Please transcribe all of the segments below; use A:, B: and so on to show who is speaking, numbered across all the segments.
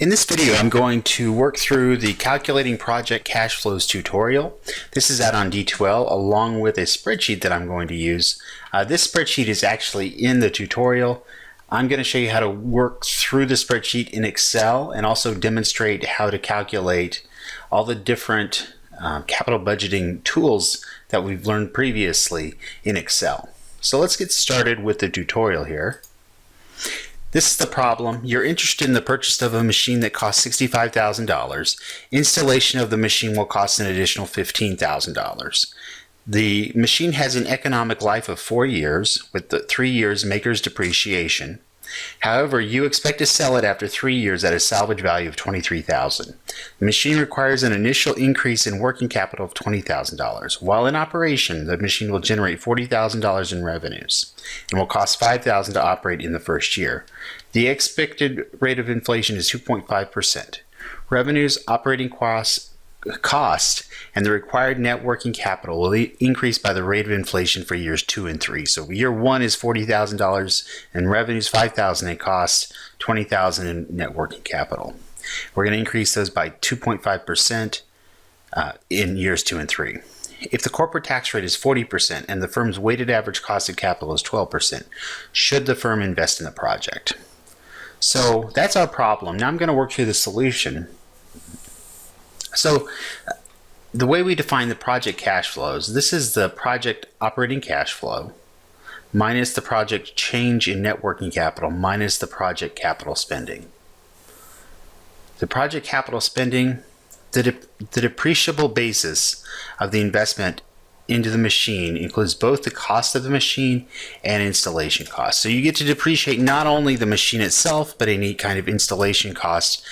A: In this video, I'm going to work through the Calculating Project Cash Flows tutorial. This is out on D2L along with a spreadsheet that I'm going to use. This spreadsheet is actually in the tutorial. I'm going to show you how to work through the spreadsheet in Excel and also demonstrate how to calculate all the different capital budgeting tools that we've learned previously in Excel. So let's get started with the tutorial here. This is the problem. You're interested in the purchase of a machine that costs $65,000. Installation of the machine will cost an additional $15,000. The machine has an economic life of 4 years with the 3 years maker's depreciation. However, you expect to sell it after 3 years at a salvage value of $23,000. The machine requires an initial increase in working capital of $20,000. While in operation, the machine will generate $40,000 in revenues and will cost $5,000 to operate in the first year. The expected rate of inflation is 2.5%. Revenues, operating cost, and the required net working capital will increase by the rate of inflation for years 2 and 3. So year 1 is $40,000 in revenues, $5,000 in costs, $20,000 in net working capital. We're going to increase those by 2.5% in years 2 and 3. If the corporate tax rate is 40% and the firm's weighted average cost of capital is 12%, should the firm invest in the project? So that's our problem. Now I'm going to work through the solution. So the way we define the project cash flows, this is the project operating cash flow minus the project change in net working capital minus the project capital spending. The project capital spending, the depreciable basis of the investment into the machine includes both the cost of the machine and installation costs. So you get to depreciate not only the machine itself, but any kind of installation costs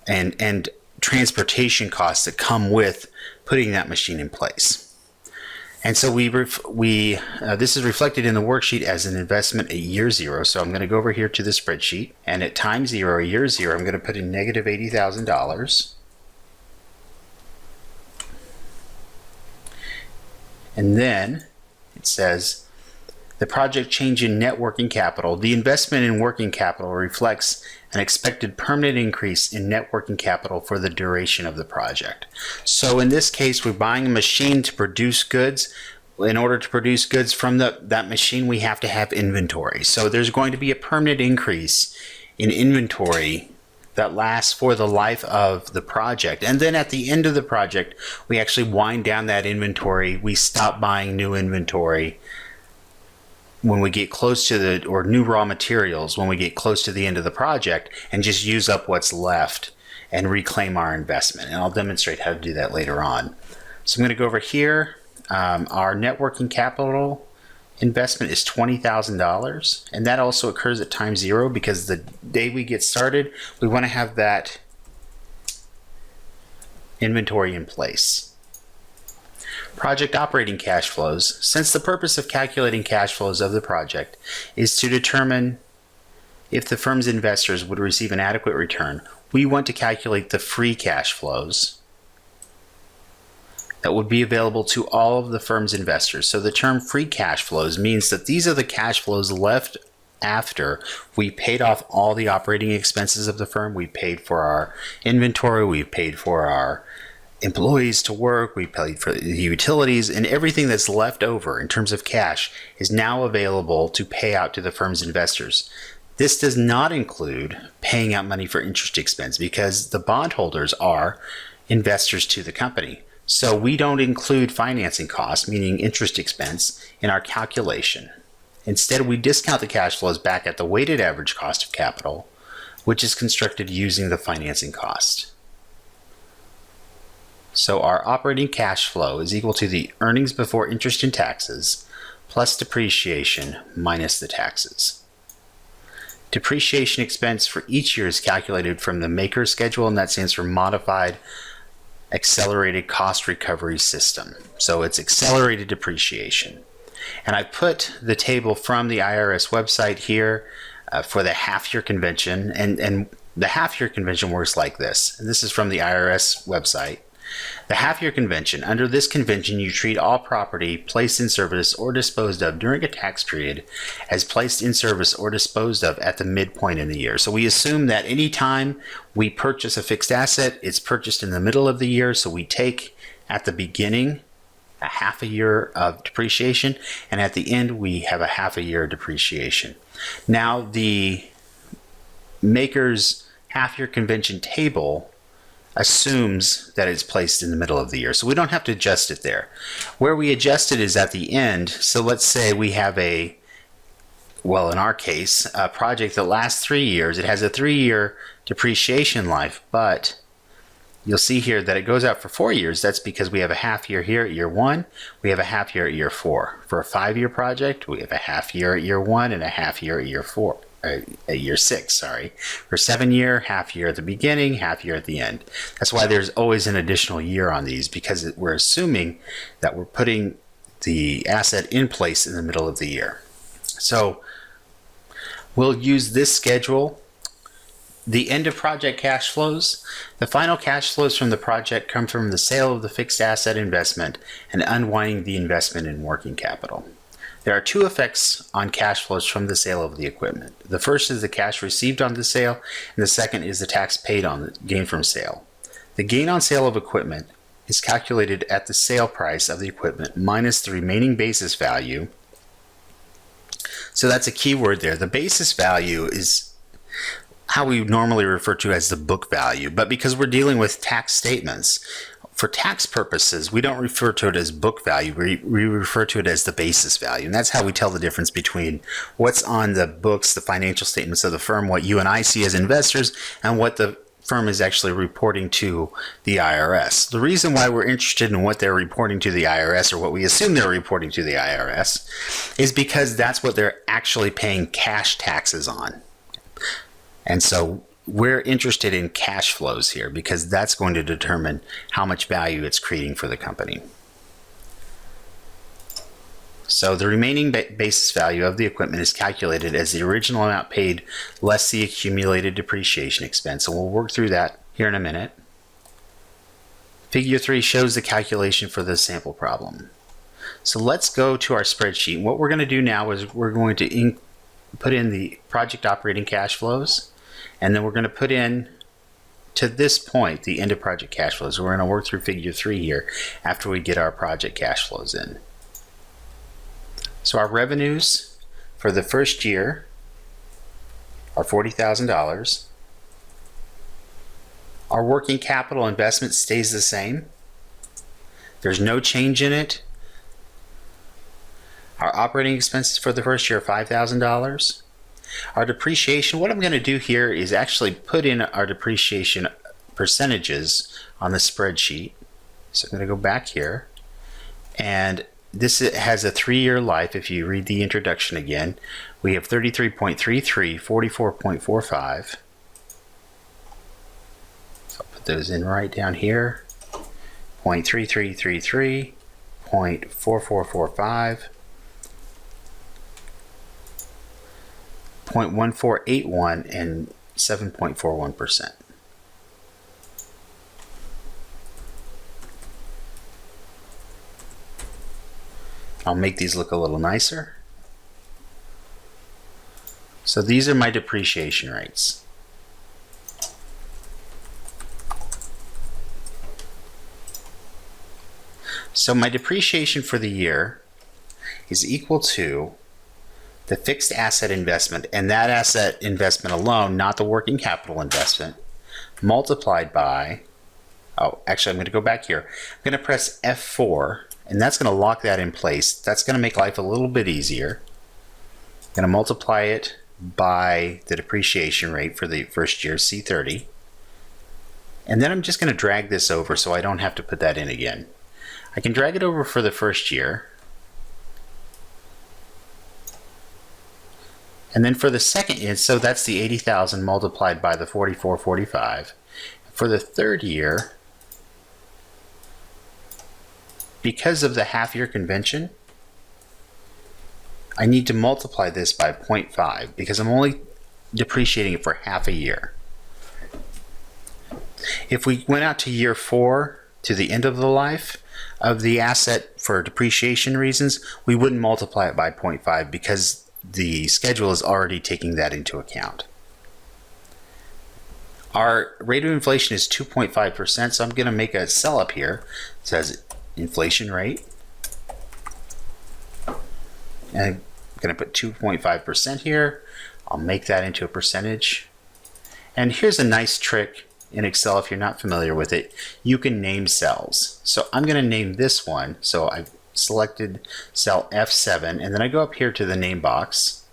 A: and transportation costs that come with putting that machine in place. And so this is reflected in the worksheet as an investment at year 0. So I'm going to go over here to the spreadsheet, and at time 0, year 0, I'm going to put in negative $80,000. And then it says the project change in net working capital. The investment in working capital reflects an expected permanent increase in net working capital for the duration of the project. So in this case, we're buying a machine to produce goods. In order to produce goods from that machine, we have to have inventory. So there's going to be a permanent increase in inventory that lasts for the life of the project. And then at the end of the project, we actually wind down that inventory. We stop buying new inventory when we get close to or new raw materials when we get close to the end of the project, and just use up what's left and reclaim our investment. And I'll demonstrate how to do that later on. So I'm going to go over here. Our net working capital investment is $20,000, and that also occurs at time 0 because the day we get started, we want to have that inventory in place. Project operating cash flows. Since the purpose of calculating cash flows of the project is to determine if the firm's investors would receive an adequate return, we want to calculate the free cash flows that would be available to all of the firm's investors. So the term free cash flows means that these are the cash flows left after we paid off all the operating expenses of the firm. We paid for our inventory, we paid for our employees to work, we paid for the utilities, and everything that's left over in terms of cash is now available to pay out to the firm's investors. This does not include paying out money for interest expense because the bondholders are investors to the company. So we don't include financing costs, meaning interest expense, in our calculation. Instead, we discount the cash flows back at the weighted average cost of capital, which is constructed using the financing cost. So our operating cash flow is equal to the earnings before interest and taxes plus depreciation minus the taxes. Depreciation expense for each year is calculated from the maker's schedule, and that stands for Modified Accelerated Cost Recovery System. So it's accelerated depreciation. And I put the table from the IRS website here for the half-year convention, and the half-year convention works like this. And this is from the IRS website. The half-year convention. Under this convention, you treat all property placed in service or disposed of during a tax period as placed in service or disposed of at the midpoint in the year. So we assume that any time we purchase a fixed asset, it's purchased in the middle of the year. So we take at the beginning a half a year of depreciation, and at the end we have a half a year of depreciation. Now the maker's half-year convention table assumes that it's placed in the middle of the year, so we don't have to adjust it there. Where we adjust it is at the end. So let's say we have in our case, a project that lasts 3 years. It has a 3-year depreciation life, but you'll see here that it goes out for 4 years. That's because we have a half year here at year 1. We have a half year at year 4. For a 5-year project, we have a half year at year 1 and a half year at year 4. At year 6, sorry. For 7-year, half year at the beginning, half year at the end. That's why there's always an additional year on these, because we're assuming that we're putting the asset in place in the middle of the year. So we'll use this schedule. The end of project cash flows. The final cash flows from the project come from the sale of the fixed asset investment and unwinding the investment in working capital. There are 2 effects on cash flows from the sale of the equipment. The first is the cash received on the sale, and the second is the tax paid on the gain from sale. The gain on sale of equipment is calculated at the sale price of the equipment minus the remaining basis value. So that's a key word there. The basis value is how we normally refer to as the book value, but because we're dealing with tax statements, for tax purposes, we don't refer to it as book value. We refer to it as the basis value. And that's how we tell the difference between what's on the books, the financial statements of the firm, what you and I see as investors, and what the firm is actually reporting to the IRS. The reason why we're interested in what they're reporting to the IRS, or what we assume they're reporting to the IRS, is because that's what they're actually paying cash taxes on. And so we're interested in cash flows here because that's going to determine how much value it's creating for the company. So the remaining basis value of the equipment is calculated as the original amount paid less the accumulated depreciation expense. And we'll work through that here in a minute. Figure 3 shows the calculation for the sample problem. So let's go to our spreadsheet. What we're going to do now is we're going to put in the project operating cash flows. And then we're going to put in, to this point, the end of project cash flows. We're going to work through figure 3 here after we get our project cash flows in. So our revenues for the first year are $40,000. Our working capital investment stays the same. There's no change in it. Our operating expenses for the first year are $5,000. Our depreciation, what I'm going to do here is actually put in our depreciation percentages on the spreadsheet. So I'm going to go back here, and this has a 3-year life. If you read the introduction again, we have 33.33, 44.45. So I'll put those in right down here. 0.3333, 0.4445. 0.1481 and 7.41%. I'll make these look a little nicer. So these are my depreciation rates. So my depreciation for the year is equal to the fixed asset investment, and that asset investment alone, not the working capital investment, multiplied by, oh, actually I'm going to go back here. I'm going to press F4, and that's going to lock that in place. That's going to make life a little bit easier. I'm going to multiply it by the depreciation rate for the first year, C30. And then I'm just going to drag this over so I don't have to put that in again. I can drag it over for the first year. And then for the second year, so that's the 80,000 multiplied by the 4445. For the third year, because of the half-year convention, I need to multiply this by 0.5 because I'm only depreciating it for half a year. If we went out to year 4, to the end of the life of the asset for depreciation reasons, we wouldn't multiply it by 0.5 because the schedule is already taking that into account. Our rate of inflation is 2.5%, so I'm going to make a cell up here. It says inflation rate. And I'm going to put 2.5% here. I'll make that into a percentage. And here's a nice trick in Excel if you're not familiar with it. You can name cells. So I'm going to name this one. So I've selected cell F7, and then I go up here to the name box.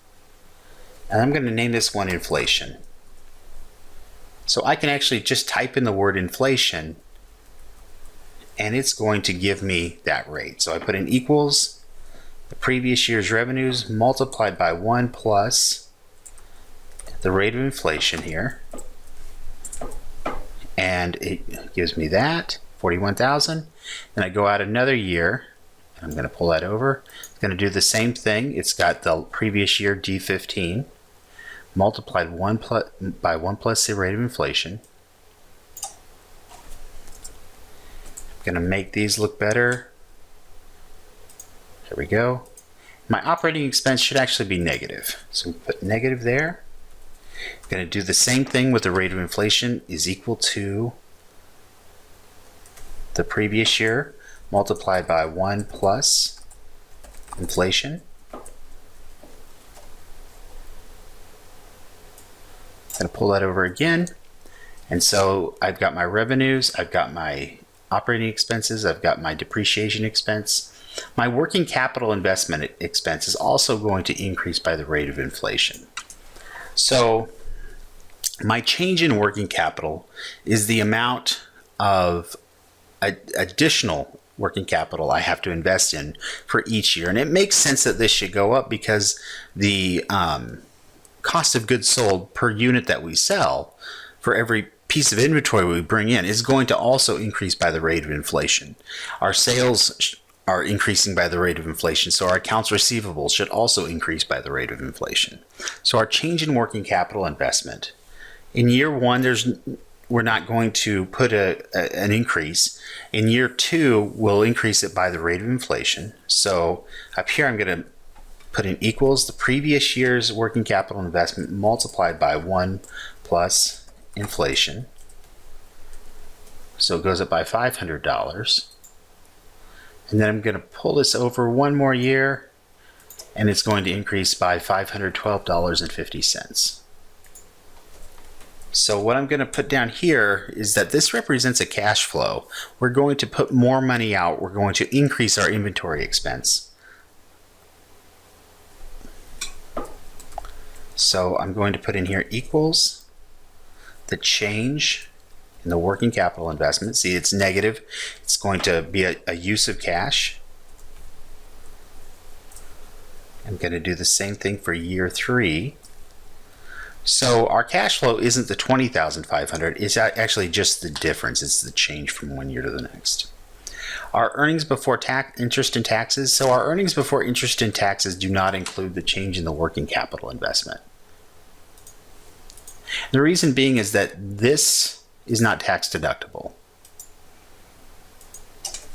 A: And I'm going to name this one inflation. So I can actually just type in the word inflation, and it's going to give me that rate. So I put in equals the previous year's revenues multiplied by 1 plus the rate of inflation here. And it gives me that, 41,000. Then I go out another year, and I'm going to pull that over. It's going to do the same thing. It's got the previous year D15 multiplied by 1 plus the rate of inflation. I'm going to make these look better. There we go. My operating expense should actually be negative. So we put negative there. I'm going to do the same thing with the rate of inflation is equal to the previous year multiplied by 1 plus inflation. I'm going to pull that over again. And so I've got my revenues, I've got my operating expenses, I've got my depreciation expense. My working capital investment expense is also going to increase by the rate of inflation. So my change in working capital is the amount of additional working capital I have to invest in for each year. And it makes sense that this should go up because the cost of goods sold per unit that we sell for every piece of inventory we bring in is going to also increase by the rate of inflation. Our sales are increasing by the rate of inflation, so our accounts receivable should also increase by the rate of inflation. So our change in working capital investment, in year one, we're not going to put an increase. In year two, we'll increase it by the rate of inflation. So up here, I'm going to put in equals the previous year's working capital investment multiplied by 1 plus inflation. So it goes up by $500. And then I'm going to pull this over one more year, and it's going to increase by $512.50. So what I'm going to put down here is that this represents a cash flow. We're going to put more money out. We're going to increase our inventory expense. So I'm going to put in here equals the change in the working capital investment. See, it's negative. It's going to be a use of cash. I'm going to do the same thing for year three. So our cash flow isn't the $20,500. It's actually just the difference. It's the change from one year to the next. Our earnings before interest and taxes. So our earnings before interest and taxes do not include the change in the working capital investment. The reason being is that this is not tax deductible.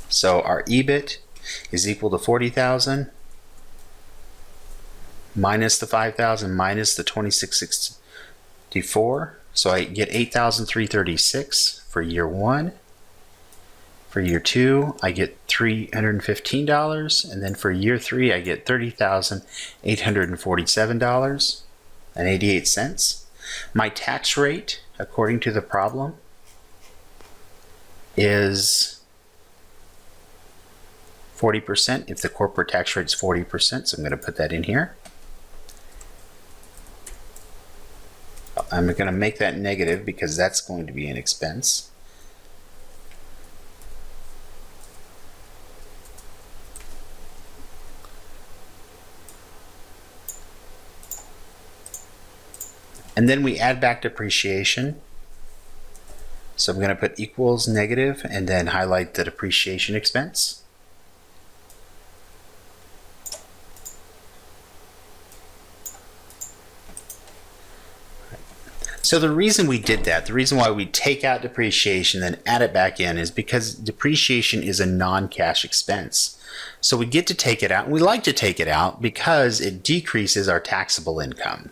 A: So our EBIT is equal to 40,000 minus the 5,000 minus the 2664. So I get 8,336 for year one. For year two, I get $315, and then for year three, I get $30,847.88. My tax rate, according to the problem, is 40% if the corporate tax rate is 40%, so I'm going to put that in here. I'm going to make that negative because that's going to be an expense. And then we add back depreciation. So I'm going to put equals negative and then highlight the depreciation expense. So the reason we did that, the reason why we take out depreciation then add it back in, is because depreciation is a non-cash expense. So we get to take it out, and we like to take it out because it decreases our taxable income.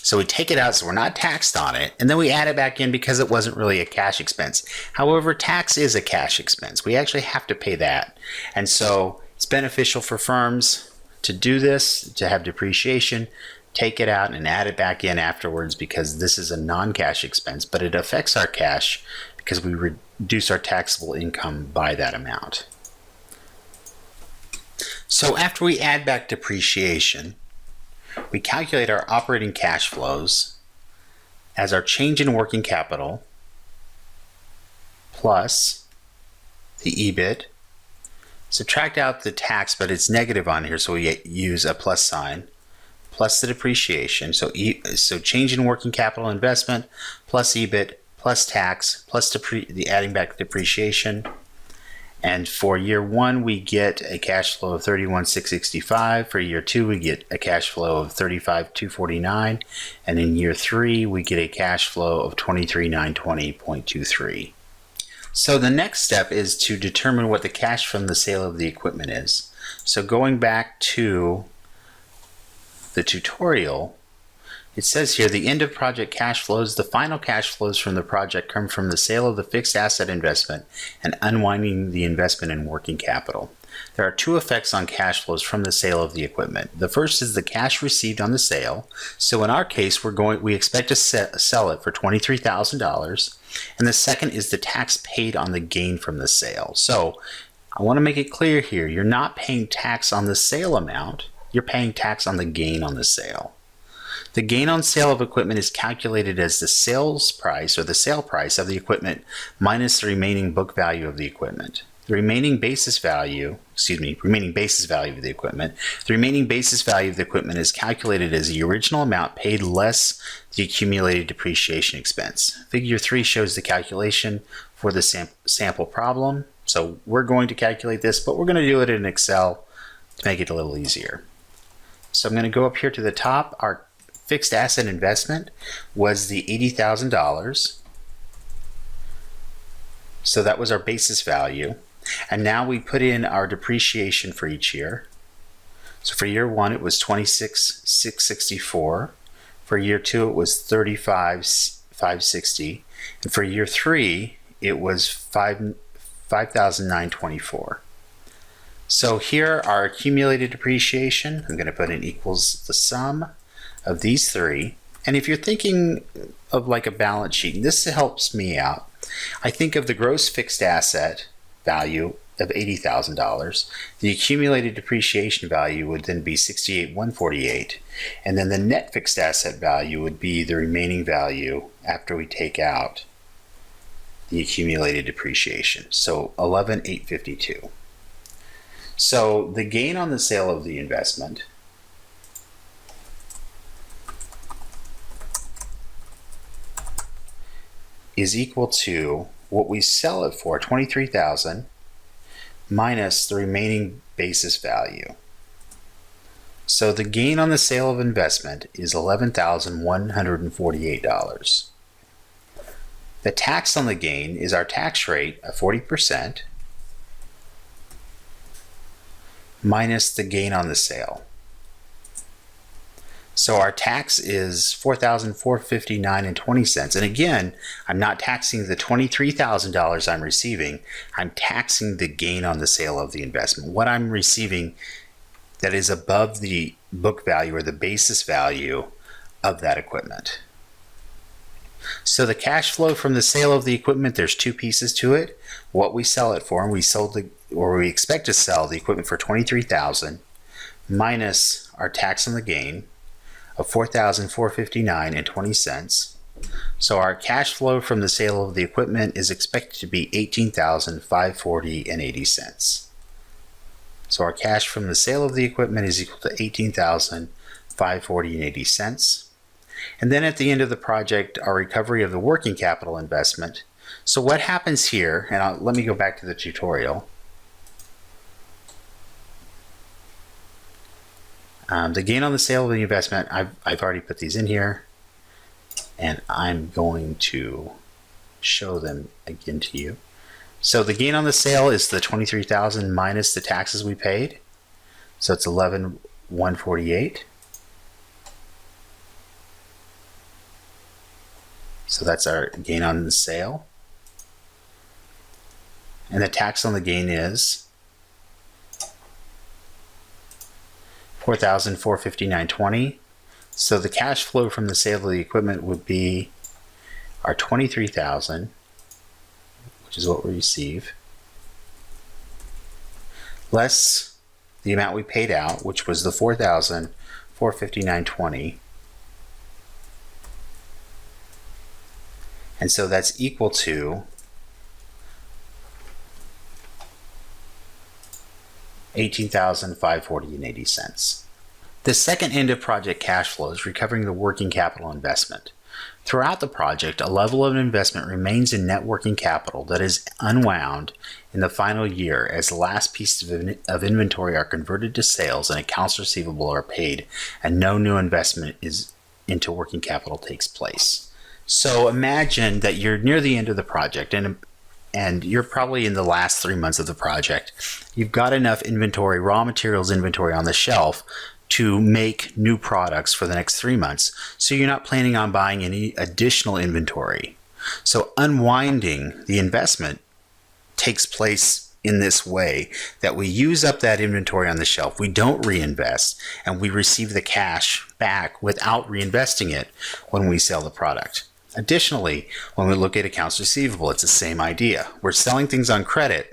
A: So we take it out so we're not taxed on it, and then we add it back in because it wasn't really a cash expense. However, tax is a cash expense. We actually have to pay that. And so it's beneficial for firms to do this, to have depreciation, take it out and add it back in afterwards, because this is a non-cash expense, but it affects our cash because we reduce our taxable income by that amount. So after we add back depreciation, we calculate our operating cash flows as our change in working capital plus the EBIT. Subtract out the tax, but it's negative on here, so we use a plus sign, plus the depreciation. So change in working capital investment plus EBIT plus tax plus the adding back depreciation. And for year one, we get a cash flow of $31,665. For year two, we get a cash flow of $35,249. And in year three, we get a cash flow of $23,920.23. So the next step is to determine what the cash from the sale of the equipment is. So going back to the tutorial, it says here the end of project cash flows. The final cash flows from the project come from the sale of the fixed asset investment and unwinding the investment in working capital. There are two effects on cash flows from the sale of the equipment. The first is the cash received on the sale. So in our case, we expect to sell it for $23,000. And the second is the tax paid on the gain from the sale. So I want to make it clear here, you're not paying tax on the sale amount, you're paying tax on the gain on the sale. The gain on sale of equipment is calculated as the sales price or the sale price of the equipment minus the remaining book value of the equipment. The remaining basis value of the equipment. The remaining basis value of the equipment is calculated as the original amount paid less the accumulated depreciation expense. Figure 3 shows the calculation for the sample problem. So we're going to calculate this, but we're going to do it in Excel to make it a little easier. So I'm going to go up here to the top. Our fixed asset investment was the $80,000. So that was our basis value. And now we put in our depreciation for each year. So for year one, it was $26,664. For year two, it was $35,560. And for year three, it was $5,924. So here our accumulated depreciation, I'm going to put in equals the sum of these three. And if you're thinking of like a balance sheet, this helps me out. I think of the gross fixed asset value of $80,000. The accumulated depreciation value would then be $68,148. And then the net fixed asset value would be the remaining value after we take out the accumulated depreciation. So $11,852. So the gain on the sale of the investment is equal to what we sell it for, $23,000, minus the remaining basis value. So the gain on the sale of investment is $11,148. The tax on the gain is our tax rate of 40%, minus the gain on the sale. So our tax is $4,459.20. And again, I'm not taxing the $23,000 I'm receiving. I'm taxing the gain on the sale of the investment. What I'm receiving that is above the book value or the basis value of that equipment. So the cash flow from the sale of the equipment, there's two pieces to it. What we sell it for, and we expect to sell the equipment for $23,000 minus our tax on the gain of $4,459.20. So our cash flow from the sale of the equipment is expected to be $18,540.80. So our cash from the sale of the equipment is equal to $18,540.80. And then at the end of the project, our recovery of the working capital investment. So what happens here, and let me go back to the tutorial. The gain on the sale of the investment, I've already put these in here. and I'm going to show them again to you. So the gain on the sale is the $23,000 minus the taxes we paid. So it's $11,148. So that's our gain on the sale. And the tax on the gain is $4,459.20. So the cash flow from the sale of the equipment would be our $23,000, which is what we receive, less the amount we paid out, which was the $4,459.20. And so that's equal to $18,540.80. The second end of project cash flow is recovering the working capital investment. Throughout the project, a level of investment remains in net working capital that is unwound in the final year as the last pieces of inventory are converted to sales and accounts receivable are paid and no new investment into working capital takes place. So imagine that you're near the end of the project and you're probably in the last 3 months of the project. You've got enough inventory, raw materials inventory on the shelf to make new products for the next 3 months. So you're not planning on buying any additional inventory. So unwinding the investment takes place in this way that we use up that inventory on the shelf. We don't reinvest and we receive the cash back without reinvesting it when we sell the product. Additionally, when we look at accounts receivable, it's the same idea. We're selling things on credit,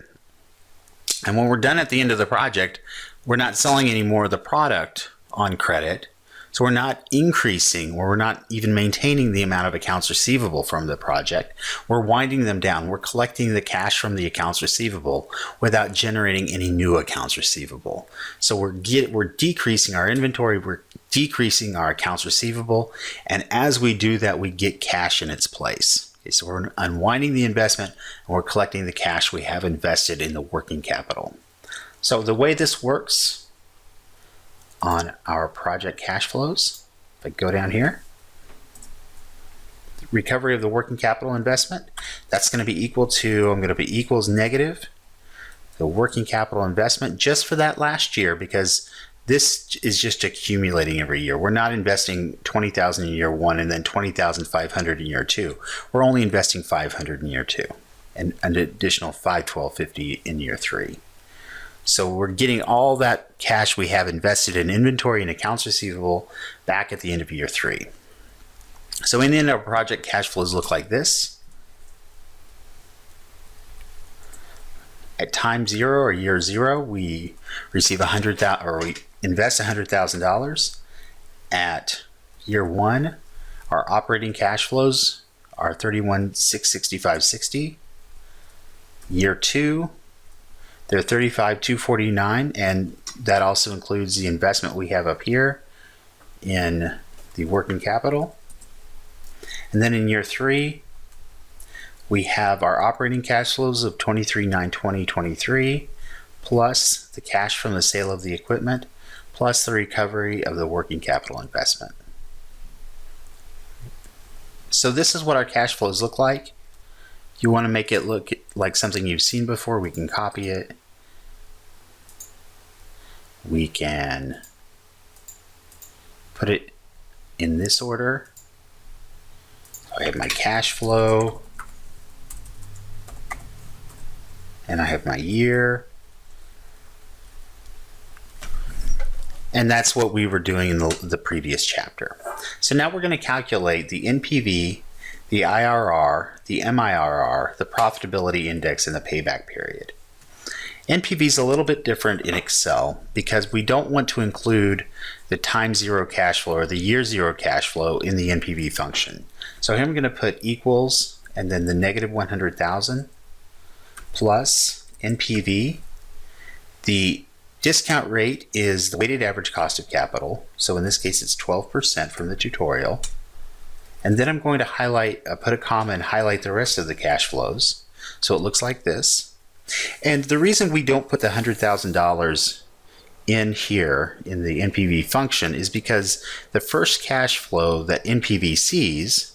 A: and when we're done at the end of the project, we're not selling any more of the product on credit. So we're not increasing, or we're not even maintaining the amount of accounts receivable from the project. We're winding them down. We're collecting the cash from the accounts receivable without generating any new accounts receivable. So we're decreasing our inventory, we're decreasing our accounts receivable, and as we do that, we get cash in its place. Okay, so we're unwinding the investment and we're collecting the cash we have invested in the working capital. So the way this works on our project cash flows, if I go down here, recovery of the working capital investment, that's going to be equal to, I'm going to be equals negative the working capital investment just for that last year, because this is just accumulating every year. We're not investing $20,000 in year one and then $20,500 in year two. We're only investing $500 in year two and an additional $512.50 in year three. So we're getting all that cash we have invested in inventory and accounts receivable back at the end of year three. So in the end, our project cash flows look like this. At time zero or year zero, we receive $100,000, or we invest $100,000. At year one, our operating cash flows are $31,665.60. Year two, they're $35,249, and that also includes the investment we have up here in the working capital. And then in year three, we have our operating cash flows of $23,920.23, plus the cash from the sale of the equipment, plus the recovery of the working capital investment. So this is what our cash flows look like. You want to make it look like something you've seen before, we can copy it. We can put it in this order. I have my cash flow, and I have my year. And that's what we were doing in the previous chapter. So now we're going to calculate the NPV, the IRR, the MIRR, the Profitability Index, and the Payback Period. NPV is a little bit different in Excel because we don't want to include the time zero cash flow or the year zero cash flow in the NPV function. So here I'm going to put equals and then the negative 100,000 plus NPV. The discount rate is the weighted average cost of capital. So in this case, it's 12% from the tutorial. And then I'm going to put a comma and highlight the rest of the cash flows. So it looks like this. And the reason we don't put the $100,000 in here in the NPV function is because the first cash flow that NPV sees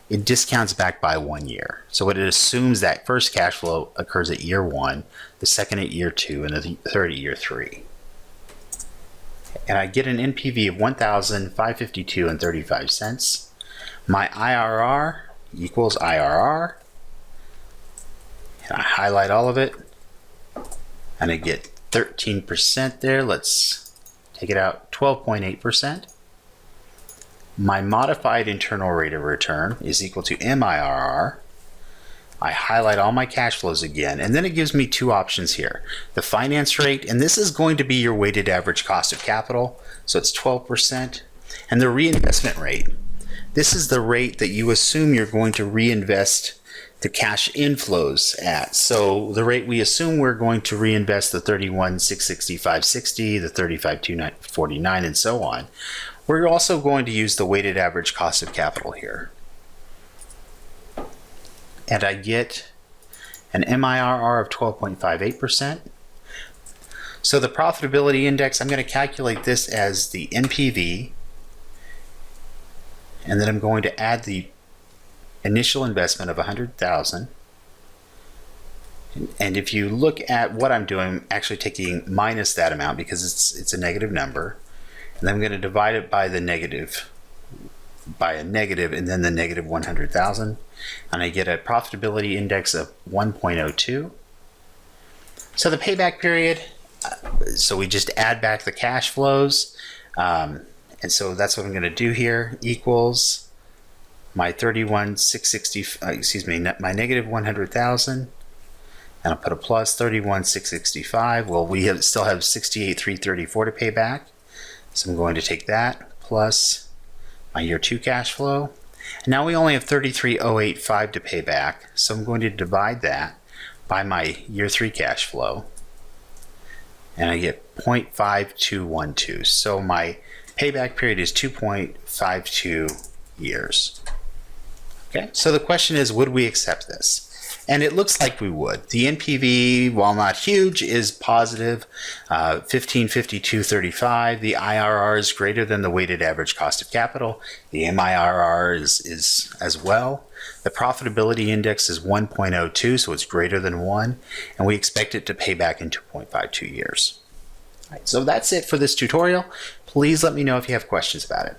A: it discounts back by 1 year. So it assumes that first cash flow occurs at year 1, the second at year 2, and the third at year 3. And I get an NPV of $1,552.35. My IRR equals IRR. And I highlight all of it. And I get 13% there. Let's take it out, 12.8%. My modified internal rate of return is equal to MIRR. I highlight all my cash flows again, and then it gives me two options here. The finance rate, and this is going to be your weighted average cost of capital, so it's 12%. And the reinvestment rate. This is the rate that you assume you're going to reinvest the cash inflows at. So the rate we assume we're going to reinvest the 31,665.60, the 35,249, and so on. We're also going to use the weighted average cost of capital here. And I get an MIRR of 12.58%. So the profitability index, I'm going to calculate this as the NPV, and then I'm going to add the initial investment of $100,000. And if you look at what I'm doing, I'm actually taking minus that amount because it's a negative number. And then I'm going to divide it by the negative, and then the negative 100,000. And I get a profitability index of 1.02. So the payback period, so we just add back the cash flows. And so that's what I'm going to do here, equals my 31,660, my negative 100,000. And I'll put a plus 31,665. Well, we still have 68,334 to pay back. So I'm going to take that plus my year 2 cash flow. And now we only have 33,085 to pay back. So I'm going to divide that by my year 3 cash flow. And I get 0.5212. So my payback period is 2.52 years. Okay, so the question is, would we accept this? And it looks like we would. The NPV, while not huge, is positive, 1552.35. The IRR is greater than the weighted average cost of capital. The MIRR is as well. The profitability index is 1.02, so it's greater than 1, and we expect it to pay back in 2.52 years. All right, so that's it for this tutorial. Please let me know if you have questions about it.